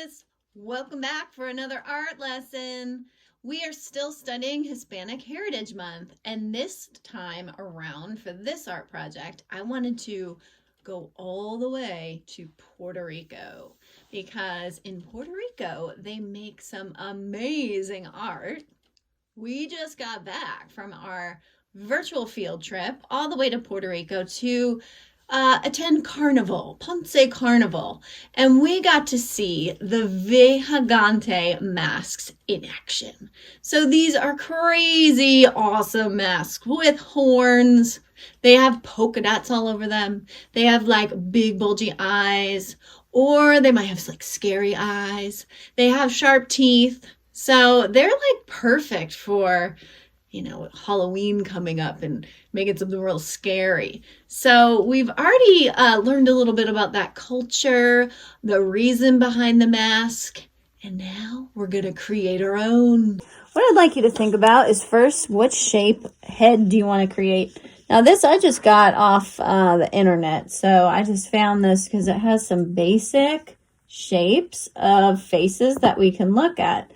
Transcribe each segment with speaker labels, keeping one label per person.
Speaker 1: artists! Welcome back for another art lesson. We are still studying Hispanic Heritage Month, and this time around for this art project, I wanted to go all the way to Puerto Rico because in Puerto Rico, they make some amazing art. We just got back from our virtual field trip all the way to Puerto Rico to attend Carnival, Ponce Carnival, and we got to see the Vejegante masks in action. So these are crazy, awesome masks with horns. They have polka dots all over them. They have like big bulgy eyes, or they might have like scary eyes. They have sharp teeth. So they're like perfect for Halloween coming up and making something real scary. So we've already learned a little bit about that culture, the reason behind the mask, and now we're going to create our own.
Speaker 2: What I'd like you to think about is first, what shape head do you want to create? Now this I just got off the internet, so I just found this because it has some basic shapes of faces that we can look at.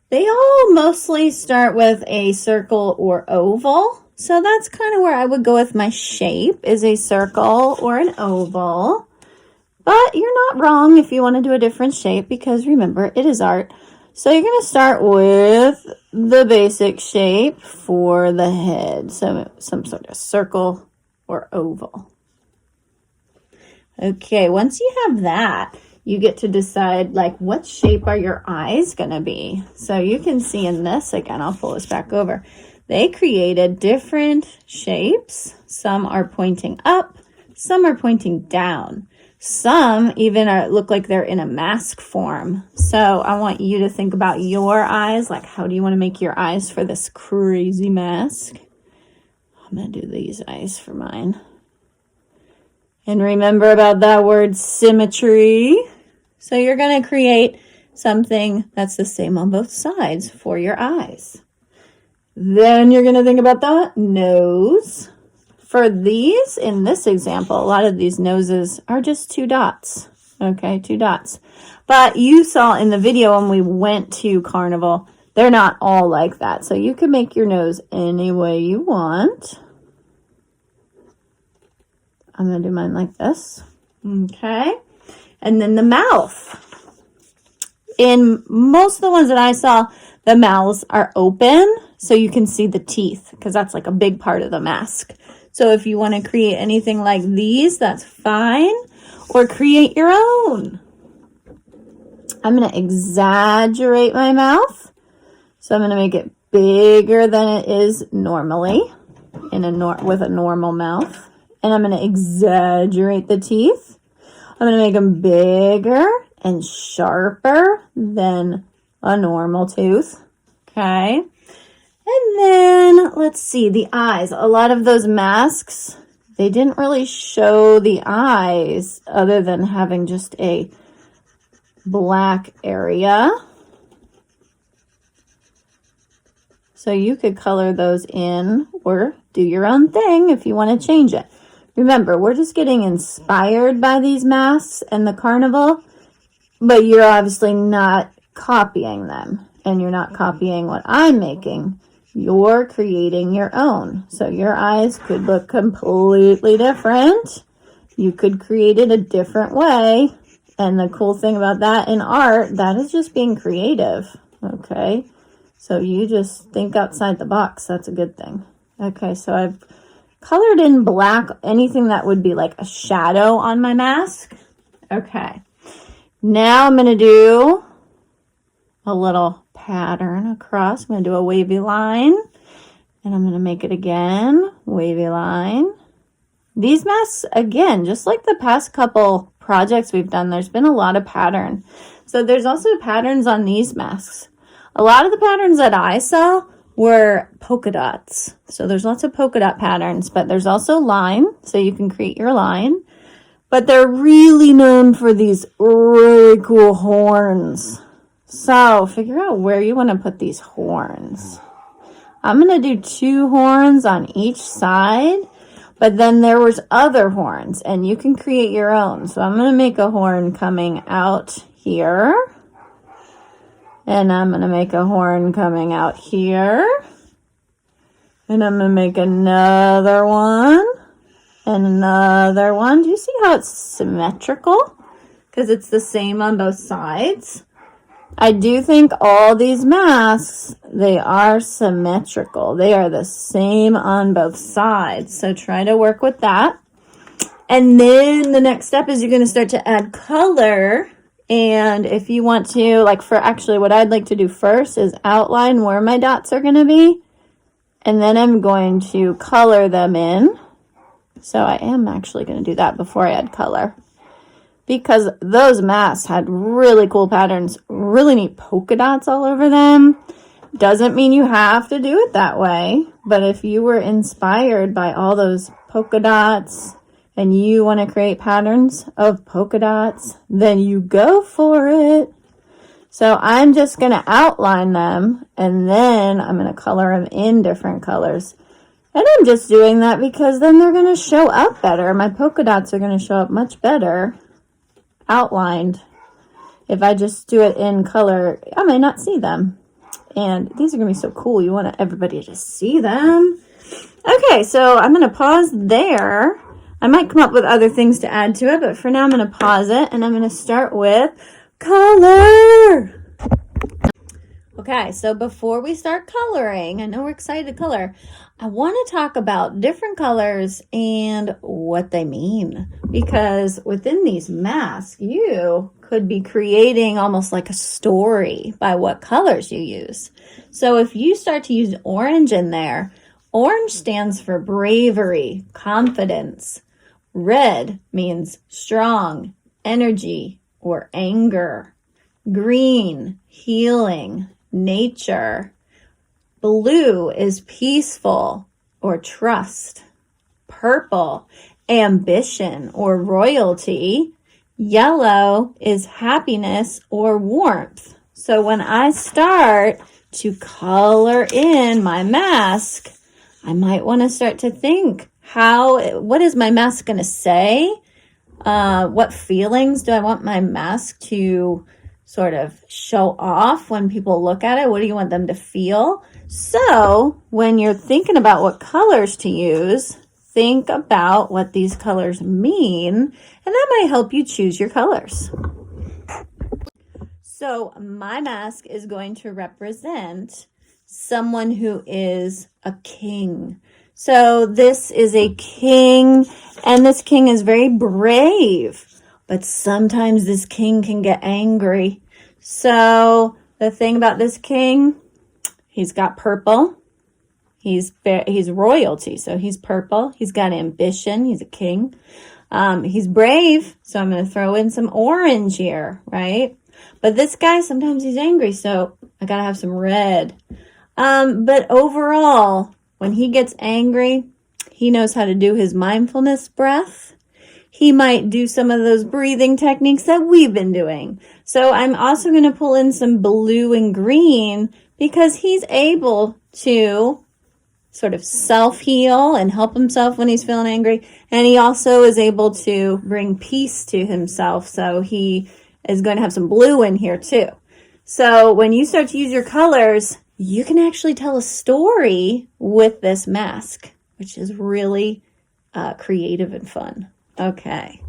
Speaker 2: They all mostly start with a circle or oval. So that's kind of where I would go with my shape, is a circle or an oval. But you're not wrong if you want to do a different shape because remember, it is art. So you're going to start with the basic shape for the head. So some sort of circle or oval. Okay, once you have that, you get to decide like what shape are your eyes going to be. So you can see in this, again, I'll pull this back over. They created different shapes. Some are pointing up, some are pointing down. Some even look like they're in a mask form. So I want you to think about your eyes. Like, how do you want to make your eyes for this crazy mask? I'm going to do these eyes for mine. And remember about that word symmetry. So you're going to create something that's the same on both sides for your eyes. Then you're going to think about the nose. For these, in this example, a lot of these noses are just 2 dots. Okay, 2 dots. But you saw in the video when we went to Carnival, they're not all like that. So you can make your nose any way you want. I'm going to do mine like this. Okay. And then the mouth. In most of the ones that I saw, the mouths are open so you can see the teeth because that's like a big part of the mask. So if you want to create anything like these, that's fine. Or create your own. I'm going to exaggerate my mouth. So I'm going to make it bigger than it is normally with a normal mouth. And I'm going to exaggerate the teeth. I'm going to make them bigger and sharper than a normal tooth. Okay. And then let's see the eyes. A lot of those masks, they didn't really show the eyes other than having just a black area. So you could color those in or do your own thing if you want to change it. Remember, we're just getting inspired by these masks and the carnival, but you're obviously not copying them and you're not copying what I'm making. You're creating your own. So your eyes could look completely different. You could create it a different way. And the cool thing about that in art, that is just being creative. Okay. So you just think outside the box. That's a good thing. Okay. So I've colored in black anything that would be like a shadow on my mask. Okay. Now I'm going to do a little pattern across. I'm going to do a wavy line. And I'm going to make it again. Wavy line. These masks, again, just like the past couple projects we've done, there's been a lot of pattern. So there's also patterns on these masks. A lot of the patterns that I saw were polka dots. So there's lots of polka dot patterns, but there's also line. So you can create your line. But they're really known for these really cool horns. So figure out where you want to put these horns. I'm going to do 2 horns on each side, but then there was other horns and you can create your own. So I'm going to make a horn coming out here And I'm going to make a horn coming out here. And I'm going to make another one. And another one. Do you see how it's symmetrical? Because it's the same on both sides. I do think all these masks, they are symmetrical. They are the same on both sides. So try to work with that. And then the next step is you're going to start to add color. And if you want to, like for actually what I'd like to do first is outline where my dots are going to be. And then I'm going to color them in. So I am actually going to do that before I add color. Because those masks had really cool patterns, really neat polka dots all over them. Doesn't mean you have to do it that way. But if you were inspired by all those polka dots and you want to create patterns of polka dots, then you go for it. So I'm just going to outline them and then I'm going to color them in different colors. And I'm just doing that because then they're going to show up better. My polka dots are going to show up much better outlined. If I just do it in color, I may not see them. And these are going to be so cool. You want everybody to see them. Okay, so I'm going to pause there. I might come up with other things to add to it, but for now I'm going to pause it and I'm going to start with color. Okay, so before we start coloring, I know we're excited to color, I want to talk about different colors and what they mean. Because within these masks, you could be creating almost like a story by what colors you use. So if you start to use orange in there, orange stands for bravery, confidence. Red means strong, energy, or anger. Green, healing, nature. Blue is peaceful or trust. Purple, ambition or royalty. Yellow is happiness or warmth. So when I start to color in my mask, I might want to start to think, what is my mask going to say? What feelings do I want my mask to sort of show off when people look at it? What do you want them to feel? So when you're thinking about what colors to use, think about what these colors mean, and that might help you choose your colors. So my mask is going to represent someone who is a king. So this is a king, and this king is very brave. But sometimes this king can get angry. So the thing about this king, he's got purple. He's royalty, so he's purple. He's got ambition. He's a king. He's brave, so I'm going to throw in some orange here, right? But this guy, sometimes he's angry, so I got to have some red. But overall, when he gets angry, he knows how to do his mindfulness breath. He might do some of those breathing techniques that we've been doing. So I'm also going to pull in some blue and green because he's able to sort of self-heal and help himself when he's feeling angry. And he also is able to bring peace to himself. So he is going to have some blue in here too. So when you start to use your colors, you can actually tell a story with this mask, which is really creative and fun. Okay.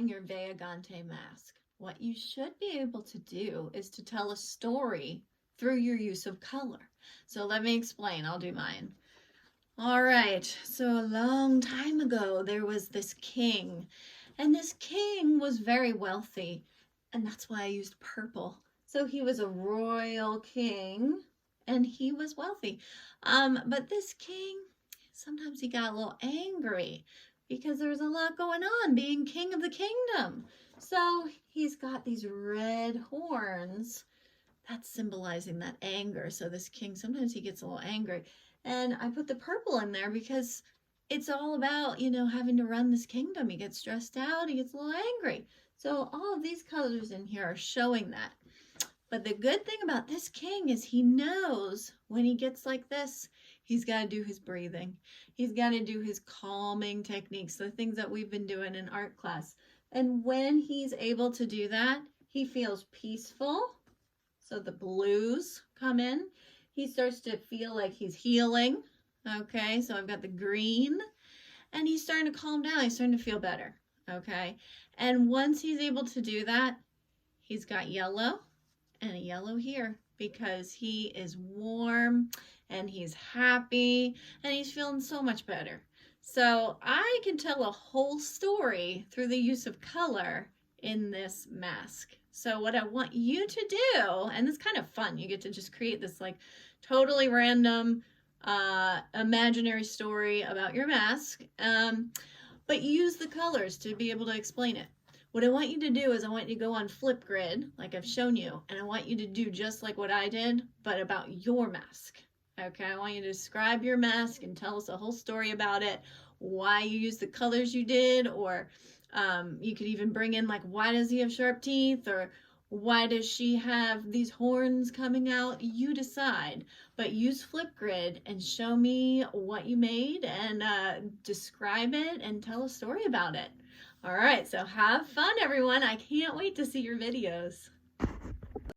Speaker 1: drawing your Vejegante mask, what you should be able to do is to tell a story through your use of color. So let me explain. I'll do mine. All right, so a long time ago, there was this king, and this king was very wealthy, and that's why I used purple. So he was a royal king, and he was wealthy. But this king, sometimes he got a little angry because there was a lot going on being king of the kingdom. So he's got these red horns. That's symbolizing that anger. So this king, sometimes he gets a little angry. And I put the purple in there because it's all about, having to run this kingdom. He gets stressed out, he gets a little angry. So all of these colors in here are showing that. But the good thing about this king is he knows when he gets like this, he's got to do his breathing. He's got to do his calming techniques, the things that we've been doing in art class. And when he's able to do that, he feels peaceful. So the blues come in. He starts to feel like he's healing. Okay, so I've got the green. And he's starting to calm down. He's starting to feel better. Okay, and once he's able to do that, he's got yellow and a yellow here because he is warm and he's happy and he's feeling so much better. So I can tell a whole story through the use of color in this mask. So what I want you to do, and it's kind of fun, you get to just create this like totally random imaginary story about your mask, but use the colors to be able to explain it. What I want you to do is I want you to go on Flipgrid, like I've shown you, and I want you to do just like what I did, but about your mask. Okay, I want you to describe your mask and tell us a whole story about it, why you use the colors you did, or you could even bring in like, why does he have sharp teeth, or why does she have these horns coming out? You decide, but use Flipgrid and show me what you made and describe it and tell a story about it. All right, so have fun, everyone. I can't wait to see your videos.